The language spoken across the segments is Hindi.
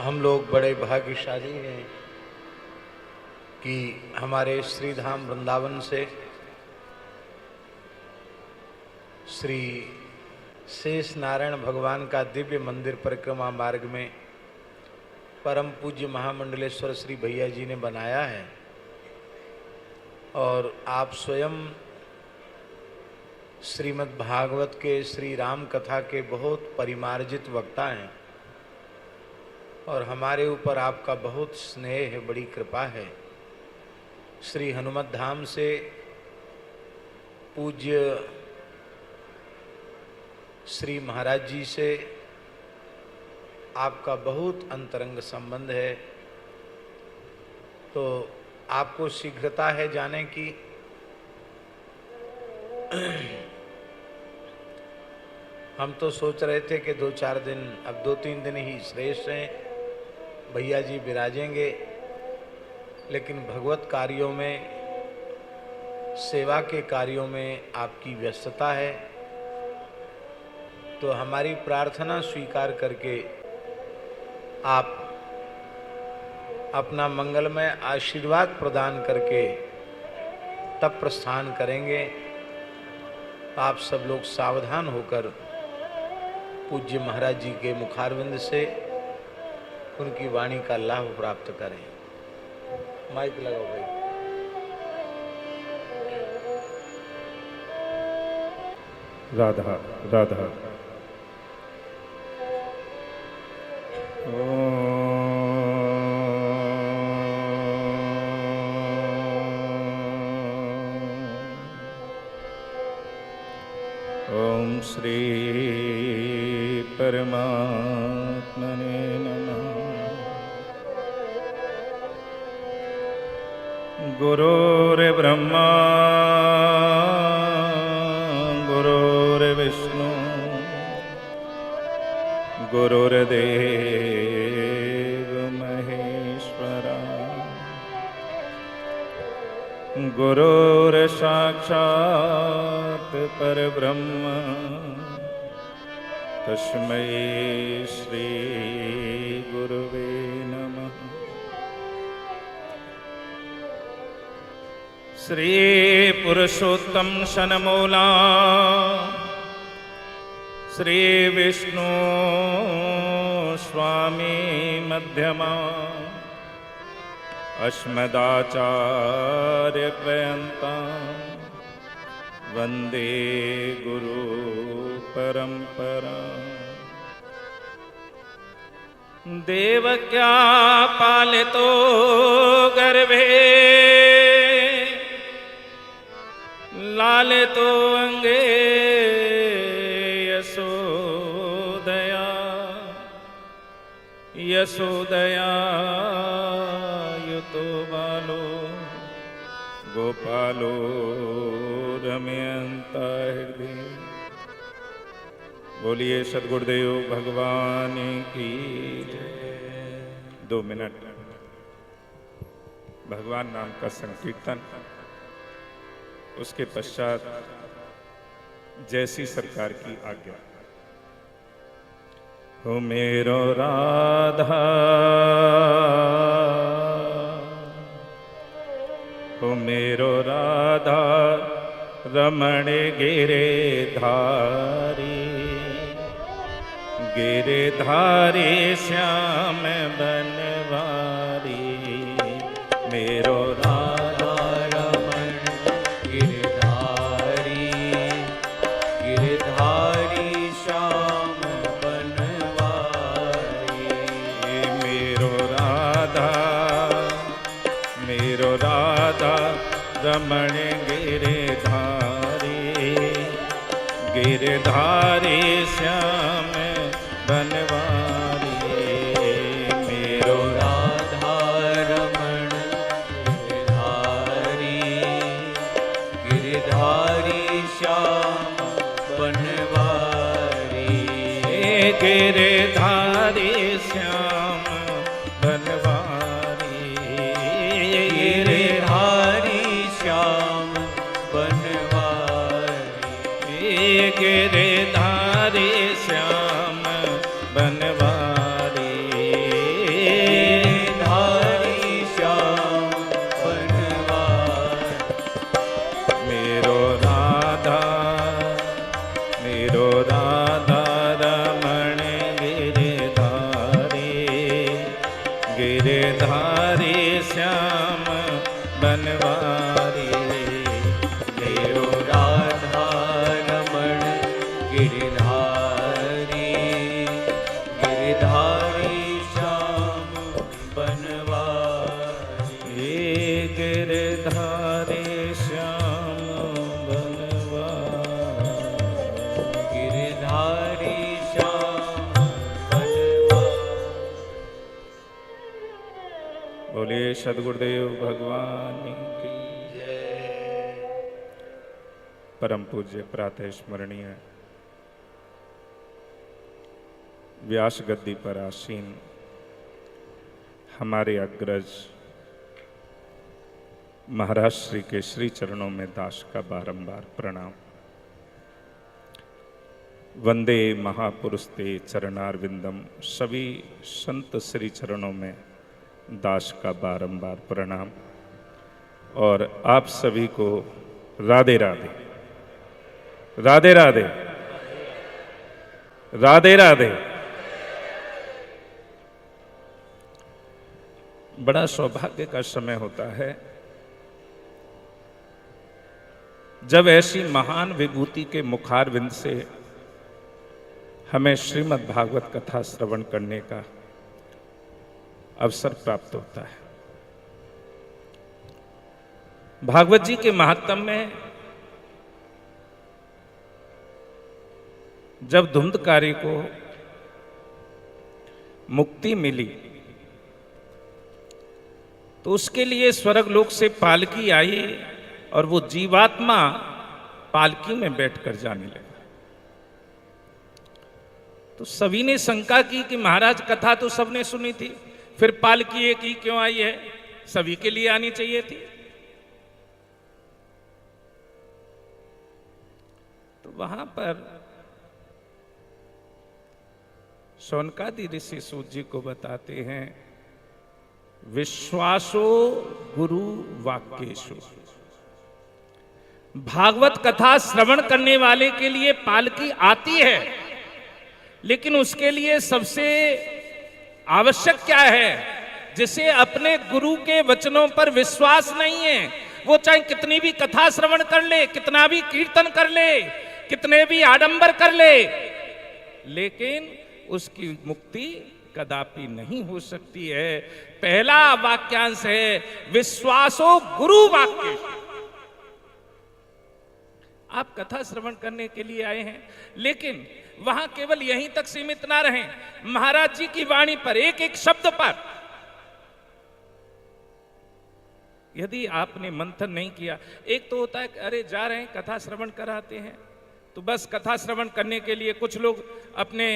हम लोग बड़े भाग्यशाली हैं कि हमारे श्री धाम वृंदावन से श्री शेष नारायण भगवान का दिव्य मंदिर परिक्रमा मार्ग में परम पूज्य महामंडलेश्वर श्री भैया जी ने बनाया है और आप स्वयं श्रीमद् भागवत के श्री राम कथा के बहुत परिमार्जित वक्ता हैं और हमारे ऊपर आपका बहुत स्नेह है, बड़ी कृपा है। श्री हनुमत धाम से पूज्य श्री महाराज जी से आपका बहुत अंतरंग संबंध है, तो आपको शीघ्रता है जाने की। हम तो सोच रहे थे कि 2-4 दिन, अब 2-3 दिन ही श्रेष्ठ हैं, भैया जी विराजेंगे, लेकिन भगवत कार्यों में, सेवा के कार्यों में आपकी व्यस्तता है, तो हमारी प्रार्थना स्वीकार करके आप अपना मंगलमय आशीर्वाद प्रदान करके तब प्रस्थान करेंगे। आप सब लोग सावधान होकर पूज्य महाराज जी के मुखारविंद से उनकी वाणी का लाभ प्राप्त करें। माइक लगाओ भाई। राधा राधा। ओम श्री परमात्मने नमः। गुरुर्ब्रह्मा गुरुर्विष्णु गुरुर्देव महेश्वरा गुरुर्साक्षात् परब्रह्म तस्मै श्री गुरुवे नमः। श्री पुरुषोत्तम शनमूला श्री विष्णु स्वामी मध्यमा अस्मदाचार्य पर्यन्ता वंदे गुरु परंपरा। देवक्या पालितो गर्भे लालितो अंगे यशोदया यशोदया युतो बालो गोपालो रमयन्ता हृदय। बोलिए सद्गुरुदेव भगवान की जय। 2 मिनट भगवान नाम का संकीर्तन, उसके पश्चात जैसी सरकार की आज्ञा। हो मेरो राधा हो मेरो राधा रमण गिरिधारी गिरिधारी श्याम बनवारी। मेरो राधा रमण गिरिधारी गिरिधारी श्याम बनवारी। मेरो राधा रमण गिरिधारी गिरिधारी श्याम बनवारी। मेरो राधा रमण गिरिधारी गिरिधारी श्याम बनवारी। गिरिधारी श्याम बनवारी गिरिधारी श्याम बनवारी गिरिधारी श्याम गिरधारी श्याम बनवारी, तेरो राधा रमण गिरधारी, गिरधारी श्याम बनवारी, हे गिरधारी श्याम बनवारी, गिरधारी श्याम बनवारी। बोलिए सदगुरुदेव भगवान की। परम पूज्य प्रातः स्मरणीय व्यास गद्दी पर आसीन हमारे अग्रज महाराज श्री के श्री चरणों में दास का बारंबार प्रणाम। वंदे महापुरुष ते चरणारविंदम, सभी संत श्री चरणों में दास का बारंबार प्रणाम। और आप सभी को राधे राधे, राधे राधे, राधे राधे। बड़ा सौभाग्य का समय होता है जब ऐसी महान विभूति के मुखारविंद से हमें श्रीमद् भागवत कथा श्रवण करने का अवसर प्राप्त होता है। भागवत जी के महात्म्य में जब धुंधकारी को मुक्ति मिली तो उसके लिए स्वर्ग लोक से पालकी आई और वो जीवात्मा पालकी में बैठकर जाने लगा। तो सभी ने शंका की कि महाराज कथा तो सबने सुनी थी, फिर पालकी एक ही क्यों आई है? सभी के लिए आनी चाहिए थी। तो वहां पर शौनकादि ऋषि सूत जी को बताते हैं, विश्वासो गुरु वाक्येषु। भागवत कथा श्रवण करने वाले के लिए पालकी आती है, लेकिन उसके लिए सबसे आवश्यक क्या है? जिसे अपने गुरु के वचनों पर विश्वास नहीं है, वो चाहे कितनी भी कथा श्रवण कर ले, कितना भी कीर्तन कर ले, कितने भी आडंबर कर ले, लेकिन उसकी मुक्ति कदापि नहीं हो सकती है। पहला वाक्यांश है विश्वासो गुरु वाक्य। आप कथा श्रवण करने के लिए आए हैं, लेकिन वहां केवल यहीं तक सीमित ना रहें। महाराज जी की वाणी पर, एक एक शब्द पर यदि आपने मंथन नहीं किया, एक तो होता है कि अरे जा रहे हैं कथा श्रवण कराते हैं, तो बस कथा श्रवण करने के लिए कुछ लोग अपने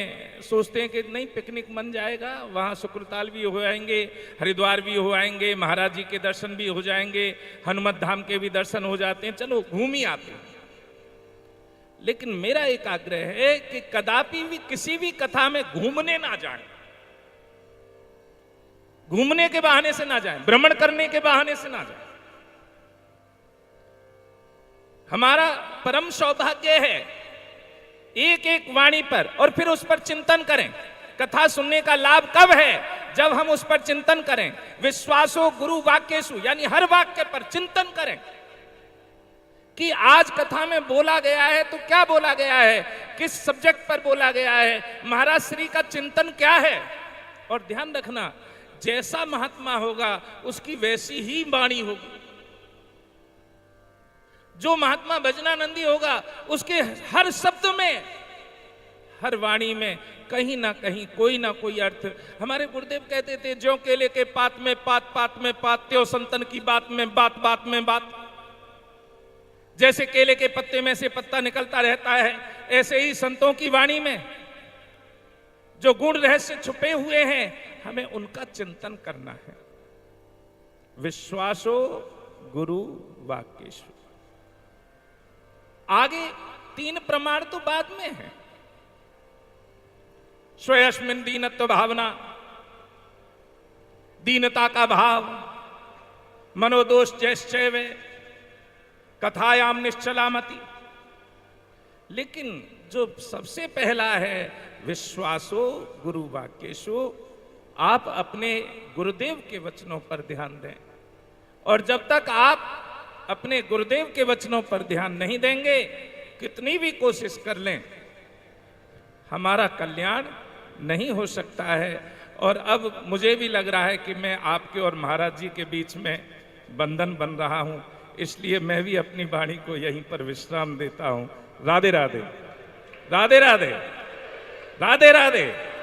सोचते हैं कि नहीं पिकनिक बन जाएगा, वहाँ शुक्रताल भी हो आएंगे, हरिद्वार भी हो आएंगे, महाराज जी के दर्शन भी हो जाएंगे, हनुमत धाम के भी दर्शन हो जाते हैं, चलो घूम ही आते हैं। लेकिन मेरा एक आग्रह है कि कदापि भी किसी भी कथा में घूमने ना जाएं, घूमने के बहाने से ना जाएं, भ्रमण करने के बहाने से ना जाएं। हमारा परम सौभाग्य है एक एक वाणी पर और फिर उस पर चिंतन करें। कथा सुनने का लाभ कब है? जब हम उस पर चिंतन करें। विश्वासो गुरु वाक्येषु, यानी हर वाक्य पर चिंतन करें कि आज कथा में बोला गया है तो क्या बोला गया है, किस सब्जेक्ट पर बोला गया है, महाराज श्री का चिंतन क्या है। और ध्यान रखना, जैसा महात्मा होगा उसकी वैसी ही वाणी होगी। जो महात्मा भजनानंदी होगा उसके हर शब्द में, हर वाणी में कहीं ना कहीं कोई ना कोई अर्थ। हमारे गुरुदेव कहते थे, ज्यों केले के पात में पात, पात में पात, त्यों संतन की बात में बात, बात में बात। जैसे केले के पत्ते में से पत्ता निकलता रहता है, ऐसे ही संतों की वाणी में जो गुण रहस्य छुपे हुए हैं, हमें उनका चिंतन करना है। विश्वासो गुरु वाक्येषु। आगे तीन प्रमाण तो बाद में है। स्वयस्मिन् दीनत्व भावना, दीनता का भाव, मनोदोष जैश्चैव, कथायाम निश्चलामति। लेकिन जो सबसे पहला है विश्वासो गुरु वाक्येषु, आप अपने गुरुदेव के वचनों पर ध्यान दें। और जब तक आप अपने गुरुदेव के वचनों पर ध्यान नहीं देंगे, कितनी भी कोशिश कर लें, हमारा कल्याण नहीं हो सकता है। और अब मुझे भी लग रहा है कि मैं आपके और महाराज जी के बीच में बंधन बन रहा हूं, इसलिए मैं भी अपनी वाणी को यहीं पर विश्राम देता हूं। राधे राधे, राधे राधे, राधे राधे।